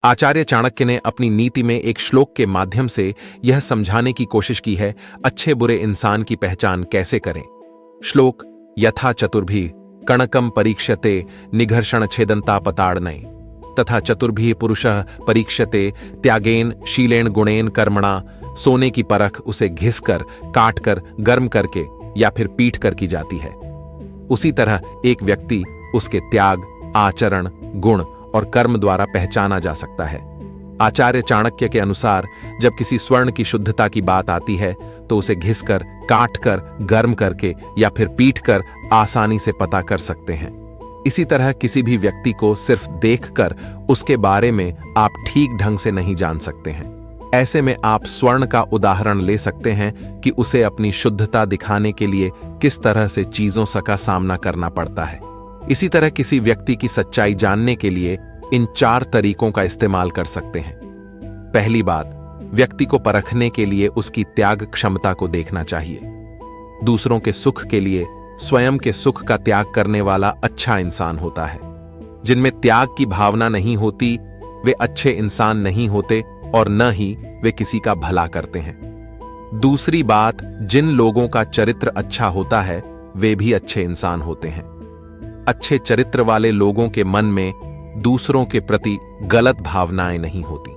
आचार्य चाणक्य ने अपनी नीति में एक श्लोक के माध्यम से यह समझाने की कोशिश की है अच्छे बुरे इंसान की पहचान कैसे करें। श्लोक यथा चतुर्भी कणकम परीक्षते निघर्षण छेदंता पताड़नय तथा चतुर्भी पुरुषः परीक्षते त्यागेन शीलेन गुणेन कर्मणा। सोने की परख उसे घिसकर काटकर गर्म करके या फिर पीट कर की जाती है, उसी तरह एक व्यक्ति उसके त्याग आचरण गुण और कर्म द्वारा पहचाना जा सकता है। आचार्य चाणक्य के अनुसार जब किसी स्वर्ण की शुद्धता की बात आती है तो उसे घिसकर काटकर गर्म करके या फिर पीटकर आसानी से पता कर सकते हैं। इसी तरह किसी भी व्यक्ति को सिर्फ देखकर उसके बारे में आप ठीक ढंग से नहीं जान सकते हैं। ऐसे में आप स्वर्ण का उदाहरण ले सकते हैं कि उसे अपनी शुद्धता दिखाने के लिए किस तरह से चीजों का सामना करना पड़ता है। इसी तरह किसी व्यक्ति की सच्चाई जानने के लिए इन 4 तरीकों का इस्तेमाल कर सकते हैं। पहली बात, व्यक्ति को परखने के लिए उसकी त्याग क्षमता को देखना चाहिए। दूसरों के सुख के लिए स्वयं के सुख का त्याग करने वाला अच्छा इंसान होता है। जिनमें त्याग की भावना नहीं होती वे अच्छे इंसान नहीं होते और न ही वे किसी का भला करते हैं। दूसरी बात, जिन लोगों का चरित्र अच्छा होता है वे भी अच्छे इंसान होते हैं। अच्छे चरित्र वाले लोगों के मन में दूसरों के प्रति गलत भावनाएं नहीं होती।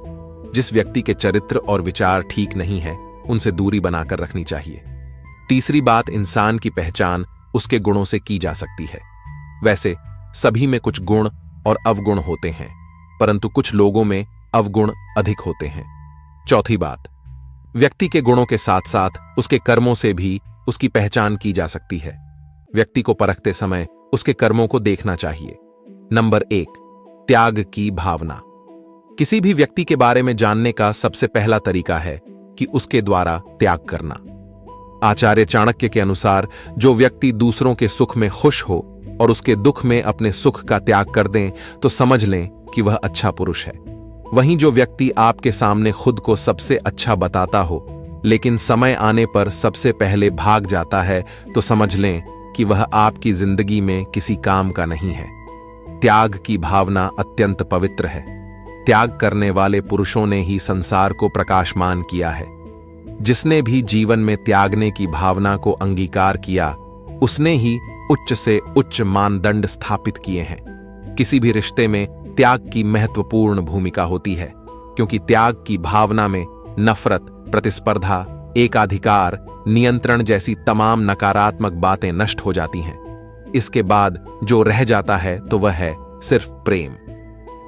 जिस व्यक्ति के चरित्र और विचार ठीक नहीं है उनसे दूरी बनाकर रखनी चाहिए। तीसरी बात, इंसान की पहचान उसके गुणों से की जा सकती है। वैसे सभी में कुछ गुण और अवगुण होते हैं, परंतु कुछ लोगों में अवगुण अधिक होते हैं। चौथी बात, व्यक्ति के गुणों के साथ साथ उसके कर्मों से भी उसकी पहचान की जा सकती है। व्यक्ति को परखते समय उसके कर्मों को देखना चाहिए। नंबर 1, त्याग की भावना। किसी भी व्यक्ति के बारे में जानने का सबसे पहला तरीका है कि उसके द्वारा त्याग करना। आचार्य चाणक्य के अनुसार जो व्यक्ति दूसरों के सुख में खुश हो और उसके दुख में अपने सुख का त्याग कर दें तो समझ लें कि वह अच्छा पुरुष है। वहीं जो व्यक्ति आपके सामने खुद को सबसे अच्छा बताता हो लेकिन समय आने पर सबसे पहले भाग जाता है तो समझ लें कि वह आपकी जिंदगी में किसी काम का नहीं है। त्याग की भावना अत्यंत पवित्र है। त्याग करने वाले पुरुषों ने ही संसार को प्रकाशमान किया है। जिसने भी जीवन में त्यागने की भावना को अंगीकार किया उसने ही उच्च से उच्च मानदंड स्थापित किए हैं। किसी भी रिश्ते में त्याग की महत्वपूर्ण भूमिका होती है, क्योंकि त्याग की भावना में नफरत, प्रतिस्पर्धा, एकाधिकार, नियंत्रण जैसी तमाम नकारात्मक बातें नष्ट हो जाती हैं। इसके बाद जो रह जाता है तो वह है सिर्फ प्रेम।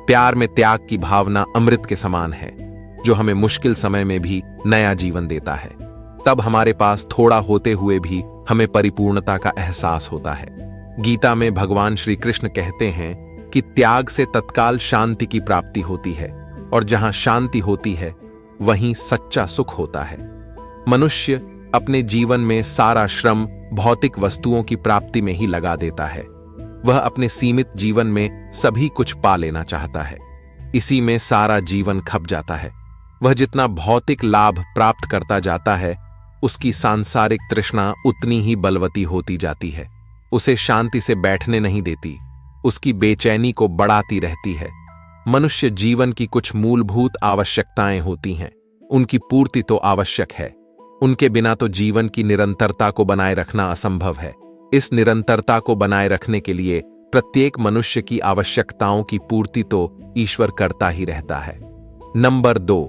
प्यार में त्याग की भावना अमृत के समान है, जो हमें मुश्किल समय में भी नया जीवन देता है। तब हमारे पास थोड़ा होते हुए भी हमें परिपूर्णता का एहसास होता है। गीता में भगवान श्री कृष्ण कहते हैं कि त्याग से तत्काल शांति की प्राप्ति होती है और जहां शांति होती है वहीं सच्चा सुख होता है। मनुष्य अपने जीवन में सारा श्रम भौतिक वस्तुओं की प्राप्ति में ही लगा देता है। वह अपने सीमित जीवन में सभी कुछ पा लेना चाहता है। इसी में सारा जीवन खप जाता है। वह जितना भौतिक लाभ प्राप्त करता जाता है उसकी सांसारिक तृष्णा उतनी ही बलवती होती जाती है। उसे शांति से बैठने नहीं देती, उसकी बेचैनी को बढ़ाती रहती है। मनुष्य जीवन की कुछ मूलभूत आवश्यकताएं होती हैं, उनकी पूर्ति तो आवश्यक है। उनके बिना तो जीवन की निरंतरता को बनाए रखना असंभव है। इस निरंतरता को बनाए रखने के लिए प्रत्येक मनुष्य की आवश्यकताओं की पूर्ति तो ईश्वर करता ही रहता है। नंबर 2,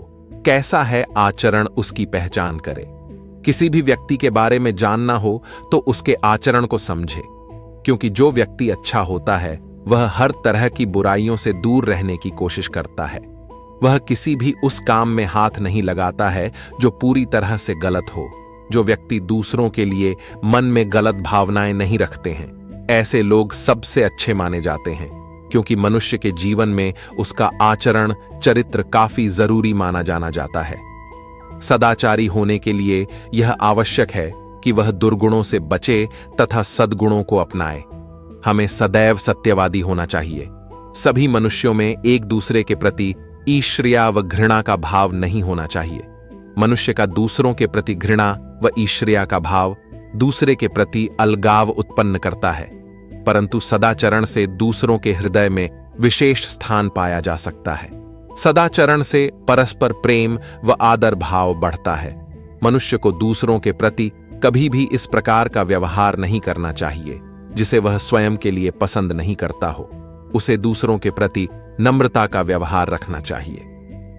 कैसा है आचरण उसकी पहचान करे। किसी भी व्यक्ति के बारे में जानना हो तो उसके आचरण को समझे, क्योंकि जो व्यक्ति अच्छा होता है वह हर तरह की बुराइयों से दूर रहने की कोशिश करता है। वह किसी भी उस काम में हाथ नहीं लगाता है जो पूरी तरह से गलत हो। जो व्यक्ति दूसरों के लिए मन में गलत भावनाएं नहीं रखते हैं, ऐसे लोग सबसे अच्छे माने जाते हैं, क्योंकि मनुष्य के जीवन में उसका आचरण चरित्र काफी जरूरी माना जाना जाता है। सदाचारी होने के लिए यह आवश्यक है कि वह दुर्गुणों से बचे तथा सद्गुणों को अपनाए। हमें सदैव सत्यवादी होना चाहिए। सभी मनुष्यों में एक दूसरे के प्रति ईर्ष्या व घृणा का भाव नहीं होना चाहिए। मनुष्य का दूसरों के प्रति घृणा व ईर्ष्या का भाव दूसरे के प्रति अलगाव उत्पन्न करता है, परंतु सदाचरण से दूसरों के हृदय में विशेष स्थान पाया जा सकता है। सदाचरण से परस्पर प्रेम व आदर भाव बढ़ता है। मनुष्य को दूसरों के प्रति कभी भी इस प्रकार का व्यवहार नहीं करना चाहिए जिसे वह स्वयं के लिए पसंद नहीं करता हो। उसे दूसरों के प्रति नम्रता का व्यवहार रखना चाहिए।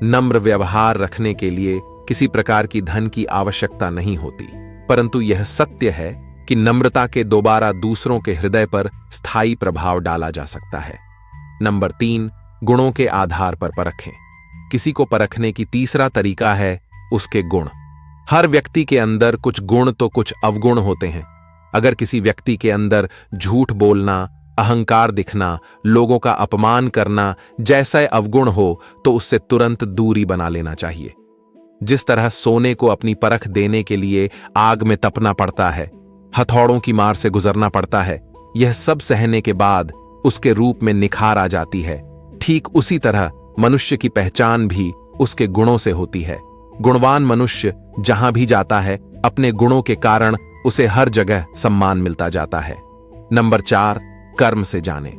नम्र व्यवहार रखने के लिए किसी प्रकार की धन की आवश्यकता नहीं होती, परंतु यह सत्य है कि नम्रता के दोबारा दूसरों के हृदय पर स्थायी प्रभाव डाला जा सकता है। नंबर 3, गुणों के आधार पर परखें। किसी को परखने की तीसरा तरीका है उसके गुण। हर व्यक्ति के अंदर कुछ गुण तो कुछ अवगुण होते हैं। अगर किसी व्यक्ति के अंदर झूठ बोलना, अहंकार दिखना, लोगों का अपमान करना जैसा अवगुण हो तो उससे तुरंत दूरी बना लेना चाहिए। जिस तरह सोने को अपनी परख देने के लिए आग में तपना पड़ता है, हथौड़ों की मार से गुजरना पड़ता है, यह सब सहने के बाद उसके रूप में निखार आ जाती है। ठीक उसी तरह मनुष्य की पहचान भी उसके गुणों से होती है। गुणवान मनुष्य जहां भी जाता है अपने गुणों के कारण उसे हर जगह सम्मान मिलता जाता है। नंबर 4, कर्म से जाने।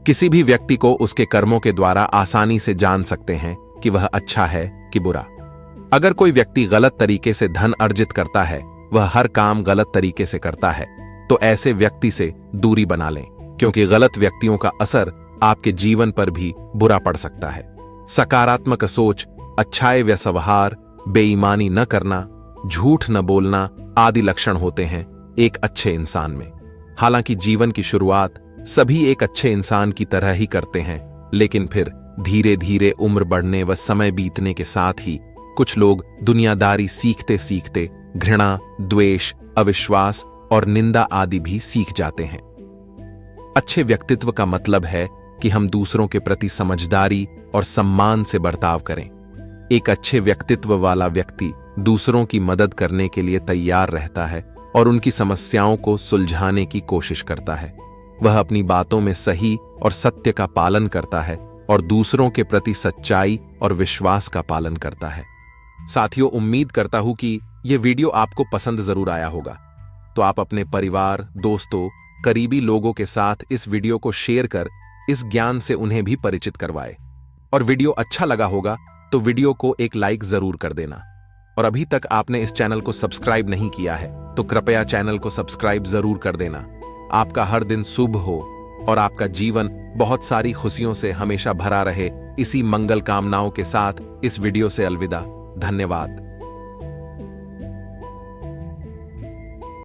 किसी भी व्यक्ति को उसके कर्मों के द्वारा आसानी से जान सकते हैं कि वह अच्छा है कि बुरा। अगर कोई व्यक्ति गलत तरीके से धन अर्जित करता है, वह हर काम गलत तरीके से करता है, तो ऐसे व्यक्ति से दूरी बना लें, क्योंकि गलत व्यक्तियों का असर आपके जीवन पर भी बुरा पड़ सकता है। सकारात्मक सोच, अच्छाई व्यवहार, बेईमानी न करना, झूठ न बोलना आदि लक्षण होते हैं एक अच्छे इंसान में। हालांकि जीवन की शुरुआत सभी एक अच्छे इंसान की तरह ही करते हैं, लेकिन फिर धीरे धीरे उम्र बढ़ने व समय बीतने के साथ ही कुछ लोग दुनियादारी सीखते सीखते घृणा, द्वेष, अविश्वास और निंदा आदि भी सीख जाते हैं। अच्छे व्यक्तित्व का मतलब है कि हम दूसरों के प्रति समझदारी और सम्मान से बर्ताव करें। एक अच्छे व्यक्तित्व वाला व्यक्ति दूसरों की मदद करने के लिए तैयार रहता है और उनकी समस्याओं को सुलझाने की कोशिश करता है। वह अपनी बातों में सही और सत्य का पालन करता है और दूसरों के प्रति सच्चाई और विश्वास का पालन करता है। साथियों, उम्मीद करता हूं कि यह वीडियो आपको पसंद जरूर आया होगा। तो आप अपने परिवार, दोस्तों, करीबी लोगों के साथ इस वीडियो को शेयर कर इस ज्ञान से उन्हें भी परिचित करवाए। और वीडियो अच्छा लगा होगा तो वीडियो को एक लाइक जरूर कर देना। और अभी तक आपने इस चैनल को सब्सक्राइब नहीं किया है तो कृपया चैनल को सब्सक्राइब जरूर कर देना। आपका हर दिन शुभ हो और आपका जीवन बहुत सारी खुशियों से हमेशा भरा रहे, इसी मंगल कामनाओं के साथ इस वीडियो से अलविदा। धन्यवाद।